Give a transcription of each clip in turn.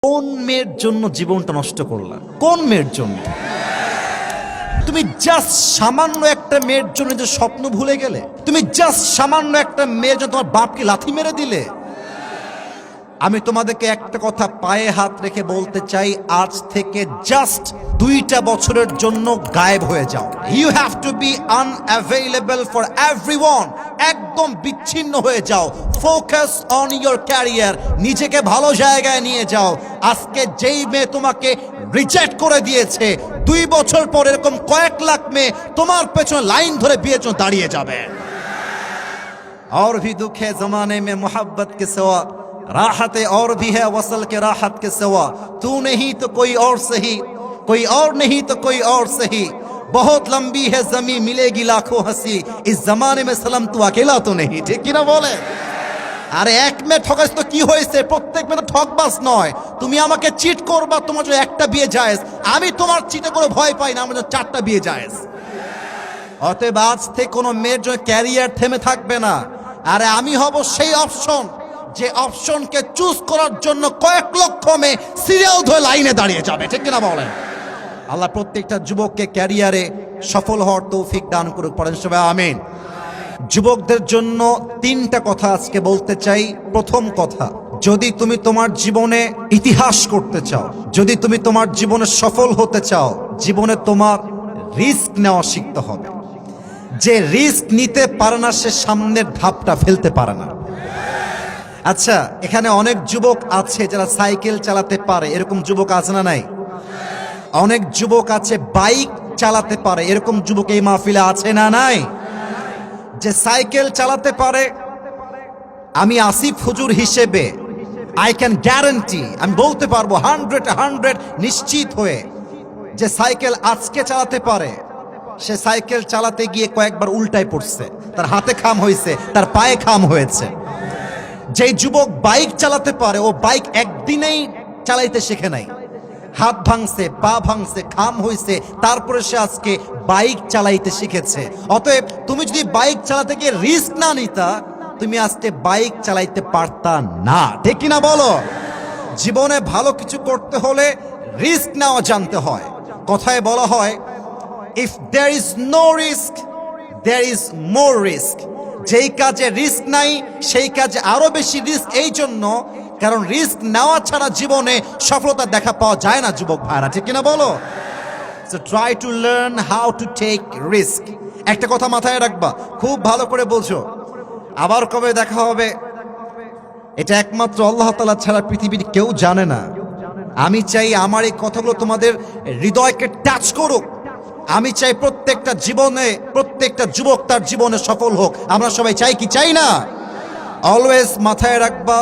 কোন মেয়ের জন্য জীবনটা নষ্ট করলা? কোন মেয়ের জন্য? তুমি জাস্ট সামান্য একটা মেয়ের জন্য যে স্বপ্ন ভুলে গেলে? তুমি জাস্ট সামান্য একটা মেয়ের জন্য তোমার বাপকে লাথি মেরে দিলে? আমি তোমাদেরকে একটা কথা পায়ে হাত রেখে বলতে চাই, আজ থেকে জাস্ট 2টা বছরের জন্য গায়েব হয়ে যাও। You have to be unavailable for everyone. একদম বিচ্ছিন্ন হয়ে যাও। Focus on your career. নিজেকে ভালো জায়গায় নিয়ে যাও। আজকে যেই মেয়ে তোমাকে রিজেক্ট করে দিয়েছে, 2 বছর পর এরকম কয়েক লাখ মেয়ে তোমার পেছনে লাইন ধরে বিয়ের জন্য দাঁড়িয়ে যাবে। और भी दुख है जमाने में मोहब्बत के सिवा, राहत और भी है वसल के राहत के सिवा, तू नहीं तो कोई और सही, कोई और नहीं तो कोई और सही, बहुत लंबी है जमीन मिलेगी लाखों हंसी, इस जमाने में सलम तू अकेला तो नहीं। ठीक কি না বলে? আরে এক মেয়ে ঠকাইছ তো কি হয়েছে? প্রত্যেক মেয়ে তো ঠকবাজ নয়। তুমি আমাকে চিট করবা, তোমার জন্য একটা বিয়ে জায়েজ। আমি তোমার চিটে করে ভয় পাই না, আমার জন্য 4টা বিয়ে জায়েজ। অতএব আজ থেকে কোনো মেয়ের জন্য ক্যারিয়ার থেমে থাকবে না। আরে আমি হব সেই অপশন, যে অপশনকে চুজ করার জন্য কয়েক লক্ষ মেয়ে সিরিয়াল ধরে লাইনে দাঁড়িয়ে যাবে। ঠিক কিনা বলেন? আল্লাহ প্রত্যেকটা যুবককে ক্যারিয়ারে সফল হওয়ার তৌফিক দান করুক। পড়েন সবাই আমিন। যুবকদের জন্য 3টা কথা আজকে বলতে চাই। প্রথম কথা, যদি তুমি তোমার জীবনে ইতিহাস করতে চাও, যদি তুমি তোমার জীবনে সফল হতে চাও, জীবনে তোমার রিস্ক নেওয়া শিখতে হবে। যে রিস্ক নিতে পারে না সে সামনের ধাপটা ফেলতে পারে না। আচ্ছা, এখানে অনেক যুবক আছে যারা সাইকেল চালাতে পারে, এরকম যুবক আছে না নাই? অনেক যুবক আছে বাইক চালাতে পারে, এরকম যুবক এই মাহফিলে আছে না নাই? যে সাইকেল চালাতে পারে, আমি আসিফ হুজুর হিসেবে আই ক্যান গ্যারান্টি, আমি বলতে পারবো 100 নিশ্চিত হয়ে, যে সাইকেল আজকে চালাতে পারে, সে সাইকেল চালাতে গিয়ে কয়েকবার উল্টায় পড়ছে, তার হাতে খাম হয়েছে, তার পায়ে খাম হয়েছে। যেই যুবক বাইক চালাতে পারে, ও বাইক একদিনেই চালাইতে শেখে নাই, হাত ভাঙছে, পা ভাঙছে, খাম হয়েছে, তারপরে সে আজকে বাইক চালাইতে শিখেছে। অতএব তুমি যদি বাইক চালাতে গিয়ে রিস্ক না নিতা, তুমি আজকে বাইক চালাইতে পারতা না। ঠিক কিনা বলো? জীবনে ভালো কিছু করতে হলে রিস্ক নেওয়া জানতে হয়। কথায় বলা হয়, if there is no risk there is more risk. যেই কাজে রিস্ক নাই সেই কাজে আরো বেশি রিস্ক। এই জন্য, কারণ রিস্ক নেওয়া ছাড়া জীবনে সফলতা দেখা পাওয়া যায় না যুবক ভাইরা। ঠিক কিনা বলো? So try to learn how to take risk. একটা কথা মাথায় রাখবা, খুব ভালো করে বোঝো, আবার কবে দেখা হবে এটা একমাত্র আল্লাহ তাআলা ছাড়া পৃথিবীর কেউ জানে না। আমি চাই আমার এই কথাগুলো তোমাদের হৃদয়কে টাচ করুক। আমি চাই প্রত্যেকটা জীবনে, প্রত্যেকটা যুবক তার জীবনে সফল হোক। আমরা সবাই চাই কি চাই না? অলওয়েজ মাথায় রাখবা,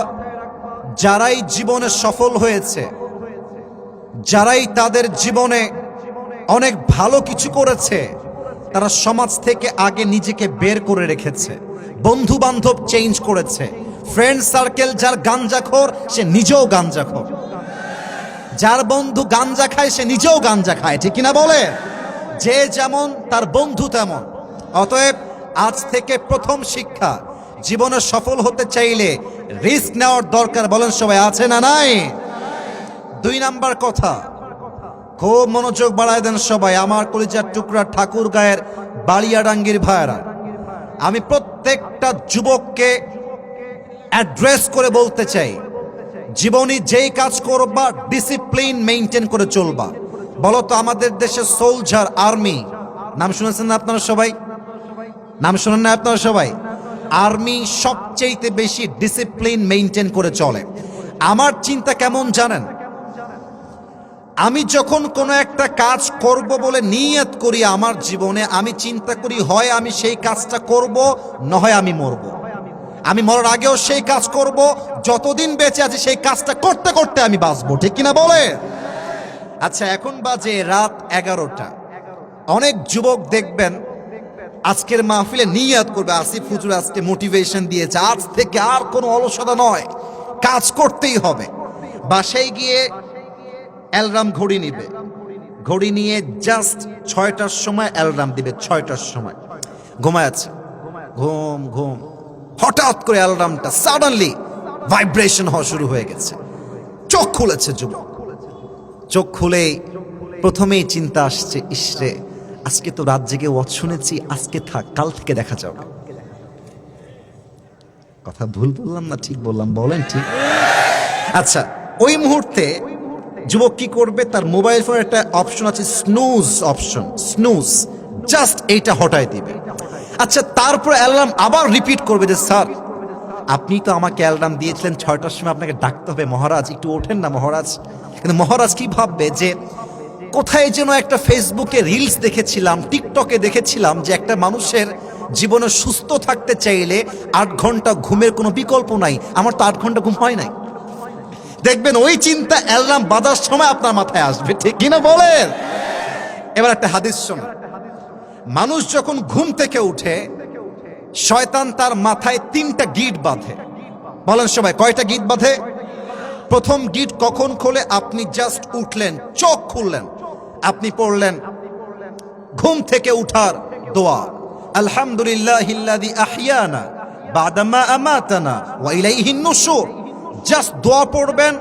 যারাই জীবনে সফল হয়েছে, যারাই তাদের জীবনে অনেক ভালো কিছু করেছে, তারা সমাজ থেকে আগে নিজেকে বের করে রেখেছে, বন্ধু বান্ধব চেঞ্জ করেছে। ফ্রেন্ড সার্কেল যার গাঞ্জাখোর, সে নিজেও গাঞ্জাখোর। যার বন্ধু গাঞ্জা খায়, সে নিজেও গাঞ্জা খায়। ঠিক কিনা বলে? যে যেমন তার বন্ধু তেমন। অতএব আজ থেকে প্রথম শিক্ষা, জীবনে সফল হতে চাইলে রিস্ক নেওয়ার দরকার। বলেন সবাই, আছে না নাই? 2 নাম্বার কথা, খুব মনোযোগ বাড়ায় দেন সবাই, আমার কলিজার টুকরা ঠাকুর গায়ের বালিয়াডাঙ্গির ভাইরা। আমি প্রত্যেকটা যুবককে অ্যাড্রেস করে বলতে চাই, জীবনে যেই কাজ করবা ডিসিপ্লিন মেইনটেইন করে চলবা। বলো তো, আমাদের দেশে সোলজার, আর্মি নাম শুনেছেন না আপনারা সবাই? নাম শুনেন না আপনারা সবাই? আর্মি সবচেয়ে বেশি ডিসিপ্লিন মেইনটেইন করে চলে। আমার চিন্তা কেমন জানেন? আমি যখন কোনো একটা কাজ করব বলে নিয়ত করি আমার জীবনে, আমি চিন্তা করি হয় আমি সেই কাজটা করব, না হয় আমি মরব। আমি মরার আগেও সেই কাজ করব, যতদিন বেঁচে আছি সেই কাজটা করতে করতে আমি বাঁচবো। ঠিক কিনা বলে? আচ্ছা, এখন বাজে রাত 11টা। অনেক যুবক দেখবেন আজকের মাহফিলে নিয়ত করবে, আসিফ হুজুর আজকে মোটিভেশন দিয়েছে, আজ থেকে আর কোনো অলসতা নয়, কাজ করতেই হবে। বাসায় গিয়ে অ্যালার্ম ঘড়ি নিবে, ঘড়ি নিয়ে জাস্ট 6টার সময় অ্যালার্ম দিবে। 6টার সময় ঘুমায় আছে, ঘুম ঘুম, হঠাৎ করে অ্যালার্মটা সাডেনলি ভাইব্রেশন হওয়া শুরু হয়ে গেছে। চোখ খুলেছে যুবক। চোখ খুলেই প্রথমেই চিন্তা আসছে, ইসরে আজকে তো রাত জেগে ওয়াজ শুনেছি, আজকে থাক, কাল থেকে দেখা যাবে। কথা ভুল বললাম না ঠিক বললাম? বলেন ঠিক। আচ্ছা, ওই মুহূর্তে যুবক কি করবে? তার মোবাইল ফোনের একটা অপশন আছে, স্নুজ অপশন, স্নুজ, জাস্ট এইটা হটায় দিবে। আচ্ছা, তারপর অ্যালার্ম আবার রিপিট করবে যে স্যার আপনি তো আমাকে অ্যালার্ম দিয়েছিলেন 6টার সময়, আপনাকে ডাকতে হবে মহারাজ, একটু ওঠেন না মহারাজ। কিন্তু মহারাজ কি ভাববে যে কোথায় যেন একটা ফেসবুকে রিলস দেখেছিলাম, টিকটকে দেখেছিলাম যে একটা মানুষের জীবনে সুস্থ থাকতে চাইলে 8 ঘন্টা ঘুমের কোনো বিকল্প নাই। আমার তো 8 ঘন্টা ঘুম হয় নাই। দেখবেন ওই চিন্তা অ্যালার্ম বাজার সময় আপনার মাথায় আসবে, ঠিক কিনা বলেন? এবার একটা হাদিস শোনো। মানুষ যখন ঘুম থেকে উঠে শয়তান তার মাথায় 3টা গিট বাঁধে। বলেন সবাই, কয়টা গিট বাঁধে? প্রথম গিট কখন খোলে? আপনি জাস্ট উঠলেন, চোখ খুললেন, আপনি পড়লেন ঘুম থেকে উঠার দোয়া, আলহামদুলিল্লাহিল্লাযী আহইয়ানা বাদা মা আমাতানা ওয়া ইলাইহিন নুশুর। জাস্ট দোয়া পড়বেন,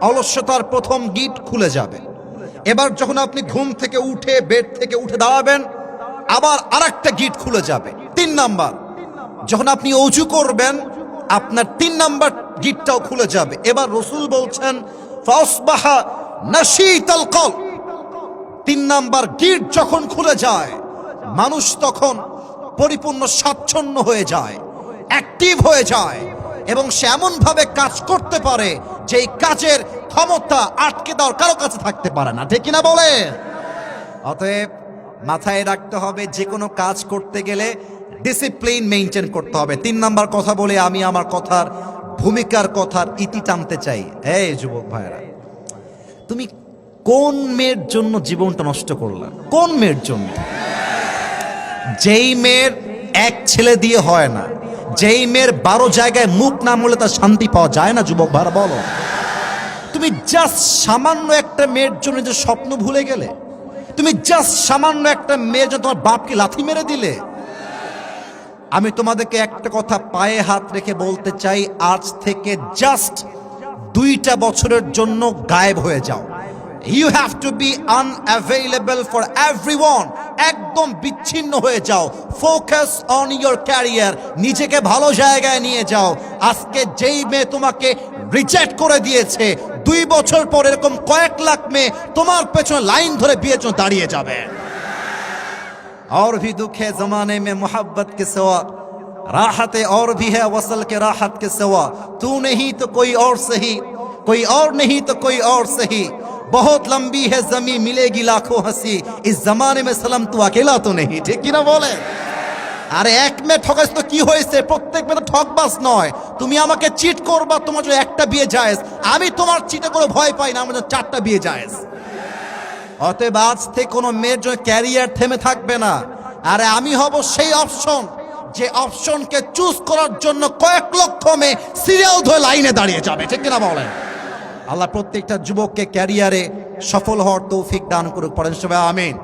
অলস্যতার প্রথম গিট খুলে যাবে। এবার যখন আপনি ঘুম থেকে উঠে বেড থেকে উঠে দাঁড়াবেন, আবার আরেকটা গিট খুলে যাবে। 3 নাম্বার, যখন আপনি ওযু করবেন আপনার 3 নাম্বার গিটটাও খুলে যাবে। এবার রাসূল বলছেন ফাসবাহা নাশীতাল কলব। 3 নাম্বার গিট যখন খুলে যায়, মানুষ তখন পরিপূর্ণ স্বাচ্ছন্দ্য হয়ে যায়, অ্যাক্টিভ হয়ে যায়, এবং সে এমন ভাবে কাজ করতে পারে যে এই কাজের ক্ষমতা আটকে দেওয়ার কারো কাছে থাকতে পারে না, ঠিক কিনা বলে? অতএব মাথায় রাখতে হবে, যে কোনো কাজ করতে গেলে ডিসিপ্লিন মেইনটেইন করতে হবে। 3 নাম্বার কথা বলে আমি আমার কথার ভূমিকার কথার ইতি টানতে চাই। এই যুবক ভাইরা, তুমি কোন মেয়ের জন্য জীবনটা নষ্ট করলা? কোন মেয়ের জন্য? যেই মেয়ের এক ছেলে দিয়ে হয় না, যেই মেয়ের 12 জায়গায় মুখ না মলে তার শান্তি পাওয়া যায় না। যুবক ভাইরা বলো, তুমি জাস্ট সামান্য একটা মেয়ের জন্য যে স্বপ্ন ভুলে গেলে, তুমি জাস্ট সামান্য একটা মেয়ের জন্য তোমার বাপকে লাথি মেরে দিলে। আমি তোমাদেরকে একটা কথা পায়ে হাত রেখে বলতে চাই, আজ থেকে জাস্ট 2টা বছরের জন্য গায়েব হয়ে যাও। You have to be unavailable for everyone. একদম বিচ্ছিন্ন হয়ে যাও। Focus on your career. নিজেকে ভালো জায়গায় নিয়ে যাও। আজকে যেই মেয়ে তোমাকে রিজেক্ট করে দিয়েছে, 2 বছর পর এরকম কয়েক লাখ মেয়ে তোমার পেছনে লাইন ধরে বিয়ের জন্য দাঁড়িয়ে যাবে। और भी दुख है जमाने में मोहब्बत के सिवा, राहत और भी है वसल के राहत के सिवा, तू नहीं तो कोई और सही, कोई और नहीं तो कोई और सही, बहुत लंबी है जमी मिलेगी लाखों हंसी, इस जमाने में सलम तू अकेला तो नहीं, ठीक কি না বলে? আরে এক মেয়ে ঠকাইছ তো কি হয়েছে? প্রত্যেক মেয়ে তো ঠকবাজ নয়। তুমি আমাকে চিট করবা, তোমার জন্য একটা বিয়ে জায়েজ। আমি তোমার চিটে করে ভয় পাই না, আমার জন্য 4টা বিয়ে জায়েজ। অতএব আজ থেকে কোনো মেয়ের জন্য ক্যারিয়ার থেমে থাকবে না। আরে আমি হব সেই অপশন, যে অপশনকে চুজ করার জন্য কয়েক লক্ষ মেয়ে সিরিয়াল ধরে লাইনে দাঁড়িয়ে যাবে, ঠিক কিনা বলেন? আল্লাহ প্রত্যেকটা যুবককে ক্যারিয়ারে সফল হওয়ার তৌফিক দান করুক, পড়েন সবাই আমিন।